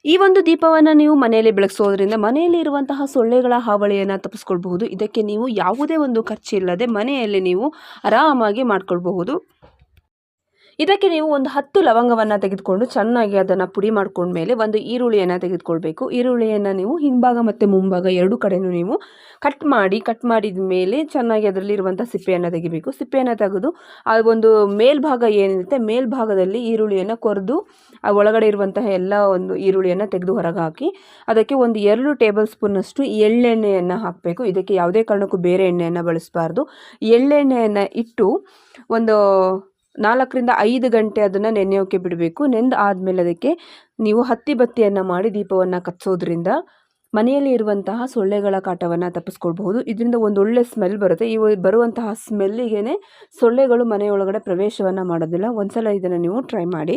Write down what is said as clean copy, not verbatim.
ಈ ಒಂದು ದೀಪವನ್ನು ನೀವು ಮನೆಯಲ್ಲಿ ಬೆಳಗಿಸೋದ್ರಿಂದ ಮನೆಯಲ್ಲಿ ಇರುವಂತಹ ಸೊಳ್ಳೆಗಳ ಹಾವಳಿಯನ್ನು ತಪ್ಪಿಸ್ಕೊಳ್ಬಹುದು. ಇದಕ್ಕೆ ನೀವು ಯಾವುದೇ ಒಂದು ಖರ್ಚಿಲ್ಲದೆ ಮನೆಯಲ್ಲಿ ನೀವು ಆರಾಮಾಗಿ ಮಾಡ್ಕೊಳ್ಬಹುದು. ಇದಕ್ಕೆ ನೀವು ಒಂದು 10 ಲವಂಗವನ್ನು ತೆಗೆದುಕೊಂಡು ಚೆನ್ನಾಗಿ ಅದನ್ನು ಪುಡಿ ಮಾಡ್ಕೊಂಡ್ಮೇಲೆ ಒಂದು ಈರುಳ್ಳಿಯನ್ನು ತೆಗೆದುಕೊಳ್ಬೇಕು. ಈರುಳ್ಳಿಯನ್ನು ನೀವು ಹಿಂಭಾಗ ಮತ್ತು ಮುಂಭಾಗ ಎರಡು ಕಡೆಯೂ ನೀವು ಕಟ್ ಮಾಡಿದ ಮೇಲೆ ಚೆನ್ನಾಗಿ ಅದರಲ್ಲಿರುವಂಥ ಸಿಪ್ಪೆಯನ್ನು ತೆಗಿಬೇಕು. ಸಿಪ್ಪೆಯನ್ನು ತೆಗೆದು ಆ ಒಂದು ಮೇಲ್ಭಾಗ ಏನಿರುತ್ತೆ ಮೇಲ್ಭಾಗದಲ್ಲಿ ಈರುಳ್ಳಿಯನ್ನು ಕೊರೆದು ಆ ಒಳಗಡೆ ಇರುವಂತಹ ಎಲ್ಲ ಒಂದು ಈರುಳ್ಳಿಯನ್ನು ತೆಗೆದು ಹೊರಗೆ ಹಾಕಿ ಅದಕ್ಕೆ ಒಂದು 2 ಟೇಬಲ್ ಸ್ಪೂನಷ್ಟು ಎಳ್ಳೆಣ್ಣೆಯನ್ನು ಹಾಕಬೇಕು. ಇದಕ್ಕೆ ಯಾವುದೇ ಕಾರಣಕ್ಕೂ ಬೇರೆ ಎಣ್ಣೆಯನ್ನು ಬಳಸಬಾರ್ದು. ಎಳ್ಳೆಣ್ಣೆಯನ್ನು ಇಟ್ಟು ಒಂದು 4 ರಿಂದ 5 ಗಂಟೆ ಅದನ್ನು ನೆನೆಯೋಕ್ಕೆ ಬಿಡಬೇಕು. ನೆಂದು ಆದಮೇಲೆ ಅದಕ್ಕೆ ನೀವು ಹತ್ತಿ ಬತ್ತಿಯನ್ನು ಮಾಡಿ ದೀಪವನ್ನು ಕಚ್ಚೋದ್ರಿಂದ ಮನೆಯಲ್ಲಿ ಇರುವಂತಹ ಸೊಳ್ಳೆಗಳ ಕಾಟವನ್ನು ತಪ್ಪಿಸ್ಕೊಳ್ಬಹುದು. ಇದರಿಂದ ಒಂದು ಒಳ್ಳೆ ಸ್ಮೆಲ್ ಬರುತ್ತೆ. ಈ ಬರುವಂತಹ ಸ್ಮೆಲ್ಲಿಗೆ ಸೊಳ್ಳೆಗಳು ಮನೆಯೊಳಗಡೆ ಪ್ರವೇಶವನ್ನು ಮಾಡೋದಿಲ್ಲ. ಒಂದ್ಸಲ ಇದನ್ನು ನೀವು ಟ್ರೈ ಮಾಡಿ.